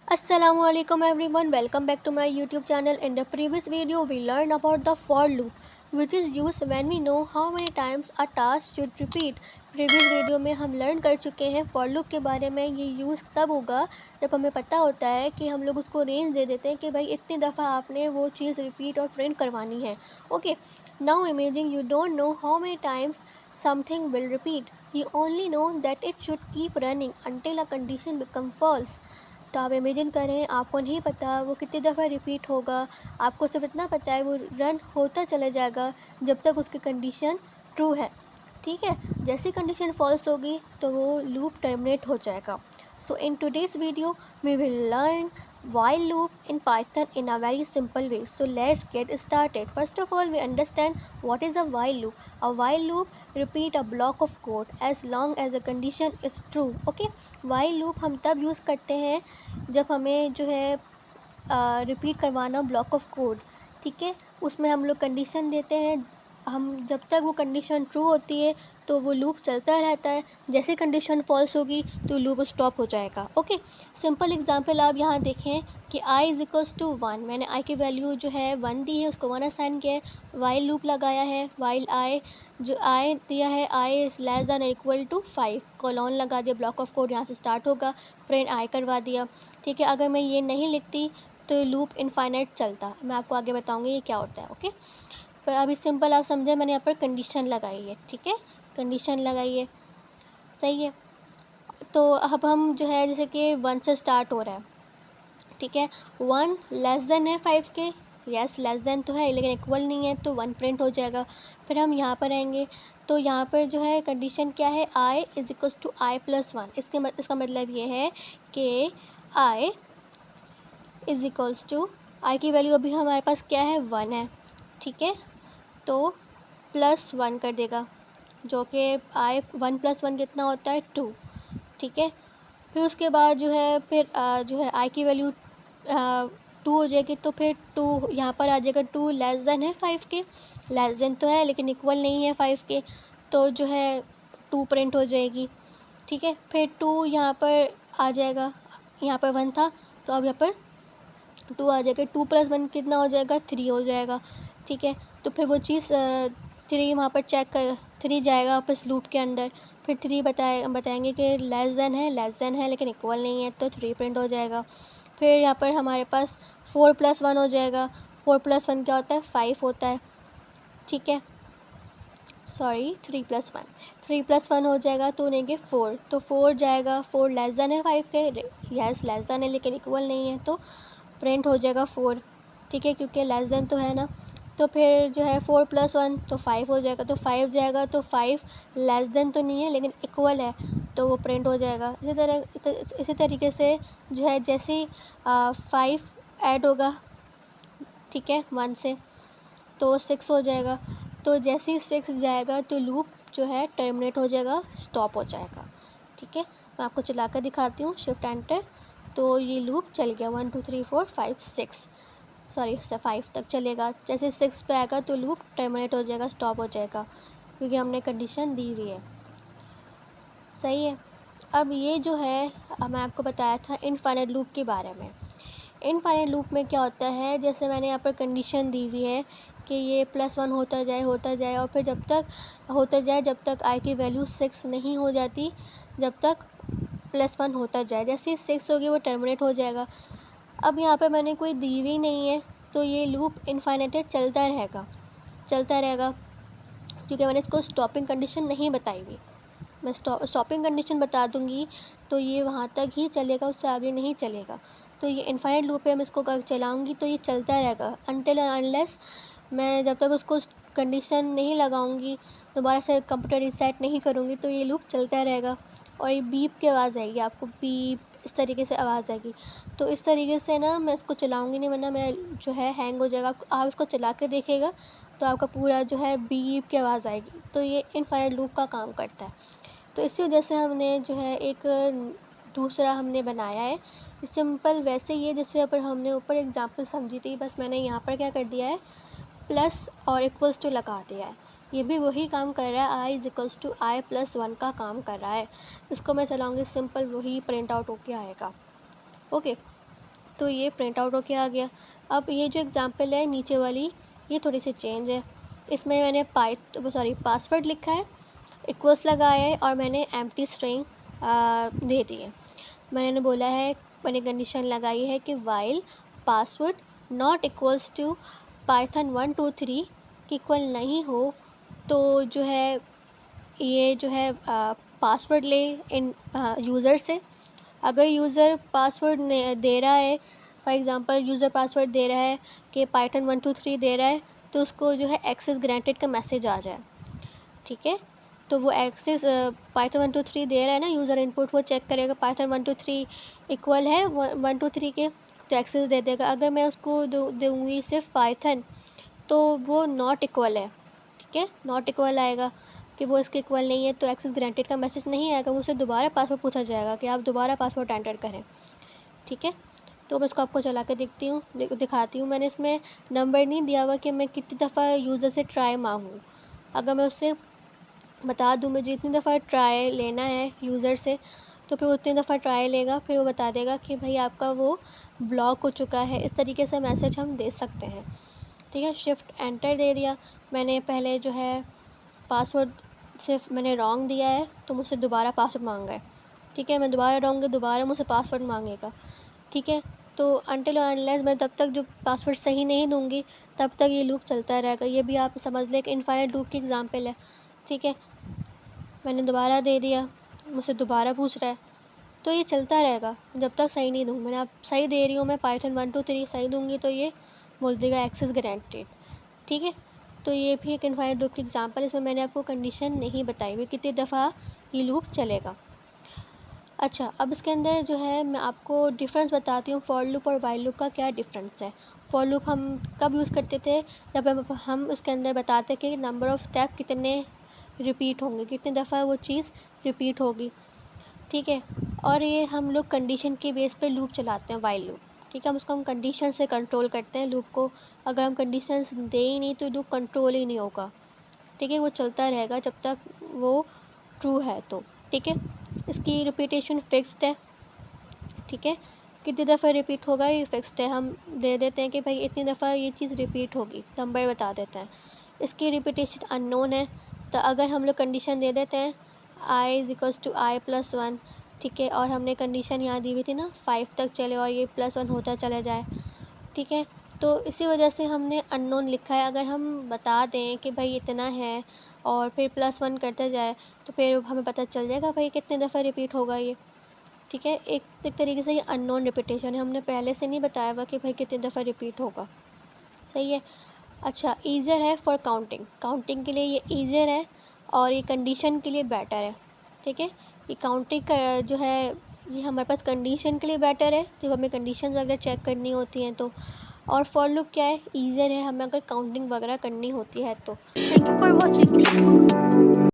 Assalamualaikum everyone, welcome back to my YouTube channel. In the previous video we learned about the for loop which is used when we know how many times a task should repeat. Previous video में हम learn कर चुके हैं for loop के बारे में। ये use तब होगा जब हमें पता होता है कि हम लोग उसको रेंज दे देते हैं कि भाई इतनी दफ़ा आपने वो चीज़ रिपीट और प्रिंट करवानी है। Okay, now imagine you don't know how many times something will repeat, you only know that it should keep running until a condition become false. तो आप इमेजिन करें, आपको नहीं पता वो कितनी दफ़ा रिपीट होगा, आपको सिर्फ इतना पता है वो रन होता चला जाएगा जब तक उसकी कंडीशन ट्रू है। ठीक है, जैसी कंडीशन फॉल्स होगी तो वो लूप टर्मिनेट हो जाएगा। So in today's video we will learn while loop in Python in a very simple way. So let's get started. First of all, we understand what is a while loop. A while loop repeat a block of code as long as the condition is true. Okay, while loop हम तब use करते हैं जब हमें जो है repeat करवाना block of code. ठीक है, उसमें हम लोग कंडीशन देते हैं, हम जब तक वो कंडीशन ट्रू होती है तो वो लूप चलता रहता है, जैसे कंडीशन फॉल्स होगी तो लूप स्टॉप हो जाएगा। ओके, सिंपल एग्जांपल आप यहाँ देखें कि i इज़ इक्वल्स टू 1, मैंने i की वैल्यू जो है 1 दी है, उसको 1 असाइन किया है, वाइल लूप लगाया है, वाइल i जो i दिया है i is less than equal to 5, colon लगा दिया, ब्लॉक ऑफ कोड यहाँ से स्टार्ट होगा, प्रिंट i करवा दिया। ठीक है, अगर मैं ये नहीं लिखती तो लूप इनफाइनाइट चलता। मैं आपको आगे बताऊँगी ये क्या होता है। ओके, पर अभी सिंपल आप समझे, मैंने यहाँ पर कंडीशन लगाई है। ठीक है, कंडीशन लगाई है, सही है। तो अब हम जो है जैसे कि 1 से स्टार्ट हो रहा है। ठीक है, 1 लेस देन है 5 के, यस लेस देन तो है लेकिन इक्वल नहीं है तो 1 प्रिंट हो जाएगा। फिर हम यहाँ पर आएंगे तो यहाँ पर जो है कंडीशन क्या है, i is equals to i plus 1। इसका मतलब ये है कि i is equals to, I की वैल्यू अभी हमारे पास क्या है 1 है। ठीक है, तो प्लस 1 कर देगा, जो कि आई 1 प्लस 1 कितना होता है 2। ठीक है, फिर उसके बाद जो है फिर जो है आई की वैल्यू 2 हो जाएगी, तो फिर 2 यहाँ पर आ जाएगा, 2 लेस देन है 5 के, लेस देन तो है लेकिन इक्वल नहीं है 5 के, तो जो है 2 प्रिंट हो जाएगी। ठीक है, फिर 2 यहाँ पर आ जाएगा, यहाँ पर 1 था तो अब यहाँ पर 2 आ जाएगा, 2 प्लस 1 कितना हो जाएगा 3 हो जाएगा। ठीक है, तो फिर वो चीज़ 3 वहाँ पर चेक कर, 3 जाएगा वापस लूप के अंदर, फिर 3 बताएंगे कि लेस देन है लेकिन इक्वल नहीं है तो 3 प्रिंट हो जाएगा। फिर यहाँ पर हमारे पास 4 प्लस 1 हो जाएगा, 4 प्लस 1 क्या होता है 5 होता है। ठीक है, सॉरी 3 प्लस 1, 3 प्लस 1 हो जाएगा तो उन्हेंगे 4, तो 4 जाएगा, 4 लेस देन है 5 के, यस लेस देन है लेकिन इक्वल नहीं है तो प्रिंट हो जाएगा 4। ठीक है, क्योंकि लेस देन तो है ना। तो फिर जो है 4 प्लस 1 तो 5 हो जाएगा, तो 5 जाएगा, तो 5 लेस देन तो नहीं है लेकिन इक्वल है तो वो प्रिंट हो जाएगा। इसी तरीके से जो है जैसे ही 5 ऐड होगा, ठीक है 1 से, तो 6 हो जाएगा, तो जैसे ही 6 जाएगा तो लूप जो है टर्मिनेट हो जाएगा, स्टॉप हो जाएगा। ठीक है, मैं आपको चला कर दिखाती हूँ, शिफ्ट एंटर, तो ये लूप चल गया 1 2 3 4 5 6, सॉरी 5 तक चलेगा। जैसे 6 पे आएगा तो लूप टर्मिनेट हो जाएगा, स्टॉप हो जाएगा, क्योंकि हमने कंडीशन दी हुई है। सही है, अब ये जो है मैं आपको बताया था इनफाइनाइट लूप के बारे में। इनफाइनाइट लूप में क्या होता है, जैसे मैंने यहाँ पर कंडीशन दी हुई है कि ये +1 होता जाए और फिर जब तक होता जाए जब तक i की वैल्यू 6 नहीं हो जाती, जब तक +1 होता जाए, जैसे ही 6 होगी वो टर्मिनेट हो जाएगा। अब यहाँ पर मैंने कोई दी हुई नहीं है तो ये लूप इनफाइनाइट चलता रहेगा, क्योंकि मैंने इसको स्टॉपिंग कंडीशन नहीं बताई हुई। मैं स्टॉपिंग कंडीशन बता दूंगी तो ये वहाँ तक ही चलेगा, उससे आगे नहीं चलेगा। तो ये इनफाइनाइट लूप है, मैं इसको चलाऊंगी तो ये चलता रहेगा अनटिल अनलेस मैं जब तक उसको कंडीशन नहीं लगाऊंगी, दोबारा से कंप्यूटर रीसेट नहीं करूँगी, तो ये लूप चलता रहेगा। और ये बीप की आवाज़ आएगी, आपको बीप इस तरीके से आवाज़ आएगी। तो इस तरीके से ना मैं इसको चलाऊंगी नहीं, वरना मेरा जो है हैंग हो जाएगा। आप इसको चला के देखिएगा तो आपका पूरा जो है बीप की आवाज़ आएगी। तो ये इनफाइनाइट लूप का काम करता है। तो इसी वजह से हमने जो है एक दूसरा हमने बनाया है सिंपल, वैसे ही है जैसे पर हमने ऊपर एग्जांपल समझी थी, बस मैंने यहाँ पर क्या कर दिया है प्लस और इक्वल्स टू लगा दिया है। ये भी वही काम कर रहा है, i is equals to i plus 1 का काम कर रहा है। इसको मैं चलाऊँगी सिंपल, वही प्रिंट आउट होके आएगा। ओके, तो ये प्रिंट आउट होके आ गया। अब ये जो एग्ज़ाम्पल है नीचे वाली, ये थोड़ी सी चेंज है। इसमें मैंने पासवर्ड लिखा है, इक्वल्स लगाया है और मैंने एम्प्टी स्ट्रिंग दे दी है। मैंने बोला है, मैंने कंडीशन लगाई है कि while password not equals to Python 1 2 3 की इक्वल नहीं हो तो जो है ये जो है पासवर्ड ले इन यूज़र से। अगर यूज़र पासवर्ड दे रहा है, फॉर एग्ज़ाम्पल यूज़र पासवर्ड दे रहा है कि पाइथन 1 2 3 दे रहा है, तो उसको जो है एक्सेस ग्रांटेड का मैसेज आ जाए। ठीक है, तो वो एक्सेस पाइथन 1 2 3 दे रहा है ना, यूज़र इनपुट वो चेक करेगा पाइथन 1 2 3 इक्वल है 1 2 3 के, तो एक्सेस दे देगा। अगर मैं उसको दूँगी सिर्फ पाइथन, तो वो नॉट इक्वल है। ठीक है, नॉट इक्वल आएगा कि वो इसके इक्वल नहीं है, तो एक्सेस ग्रांटेड का मैसेज नहीं आएगा, मुझसे दोबारा पासवर्ड पूछा जाएगा कि आप दोबारा पासवर्ड एंटर करें। ठीक है, तो मैं इसको आपको चला के दिखाती हूँ। मैंने इसमें नंबर नहीं दिया हुआ कि मैं कितनी दफ़ा यूज़र से ट्राई मांगूँ। अगर मैं उससे बता दूँ मुझे इतनी दफ़ा ट्राई लेना है यूज़र से, तो फिर उतनी दफ़ा ट्राई लेगा, फिर वो बता देगा कि भाई आपका वो ब्लॉक हो चुका है। इस तरीके से मैसेज हम दे सकते हैं। ठीक है, शिफ्ट एंटर दे दिया। मैंने पहले जो है पासवर्ड सिर्फ मैंने रॉन्ग दिया है, तो मुझसे दोबारा पासवर्ड मांगा है। ठीक है, मैं दोबारा रॉन्ग दोबारा मुझसे पासवर्ड मांगेगा। ठीक है, तो अनटिल और अनलेस मैं तब तक जो पासवर्ड सही नहीं दूँगी, तब तक ये लूप चलता रहेगा। ये भी आप समझ लें कि इनफाइनाइट लूप की एग्ज़ाम्पल है। ठीक है, मैंने दोबारा दे दिया, मुझसे दोबारा पूछ रहा है, तो ये चलता रहेगा जब तक सही नहीं दूँ। मैंने अब सही दे रही हूँ, मैं पाइथन 1 2 3 सही दूँगी तो ये बोल देगा एक्सेस ग्रांटेड। ठीक है, तो ये भी एक इनफाइनाइट लूप की एग्ज़ाम्पल है। इसमें मैंने आपको कंडीशन नहीं बताई हुई कितनी दफ़ा ये लूप चलेगा। अच्छा, अब इसके अंदर जो है मैं आपको डिफ़रेंस बताती हूँ, फॉर लूप और वाइल लूप का क्या डिफ़रेंस है। फॉर लूप हम कब यूज़ करते थे, जब हम उसके अंदर बताते कि नंबर ऑफ़ स्टेप कितने रिपीट होंगे, कितनी दफ़ा वो चीज़ रिपीट होगी। ठीक है, और ये हम लोग कंडीशन के बेस पे लूप चलाते हैं, वाइल लूप। ठीक है, हम कंडीशन से कंट्रोल करते हैं लूप को। अगर हम कंडीशंस दें ही नहीं तो लूप कंट्रोल ही नहीं होगा। ठीक है, वो चलता रहेगा जब तक वो ट्रू है तो। ठीक है, इसकी रिपीटेशन फिक्स्ड है। ठीक है, कितनी दफ़ा रिपीट होगा ये फिक्स्ड है। हम दे देते हैं कि भाई इतनी दफ़ा ये चीज़ रिपीट होगी, नंबर बता देते हैं। इसकी रिपीटेशन अननोन है, तो अगर हम लोग कंडीशन दे देते हैं i=i+1, ठीक है, और हमने कंडीशन यहाँ दी हुई थी ना 5 तक चले और ये +1 होता चला जाए। ठीक है, तो इसी वजह से हमने अननोन लिखा है। अगर हम बता दें कि भाई इतना है और फिर +1 करते जाए, तो फिर हमें पता चल जाएगा भाई कितने दफ़ा रिपीट होगा ये। ठीक है, एक तरीके से ये अननोन रिपीटेशन है, हमने पहले से नहीं बताया हुआ कि भाई कितनी दफ़ा रिपीट होगा। सही है। अच्छा, ईज़ियर है फॉर काउंटिंग, काउंटिंग के लिए ये ईज़ियर है और ये कंडीशन के लिए बेटर है। ठीक है, ये काउंटिंग का जो है ये हमारे पास कंडीशन के लिए बेटर है, जब हमें कंडीशन वगैरह चेक करनी होती हैं तो। और फॉर लूप क्या है, ईज़ियर है हमें अगर काउंटिंग वगैरह करनी होती है तो। Thank you for watching.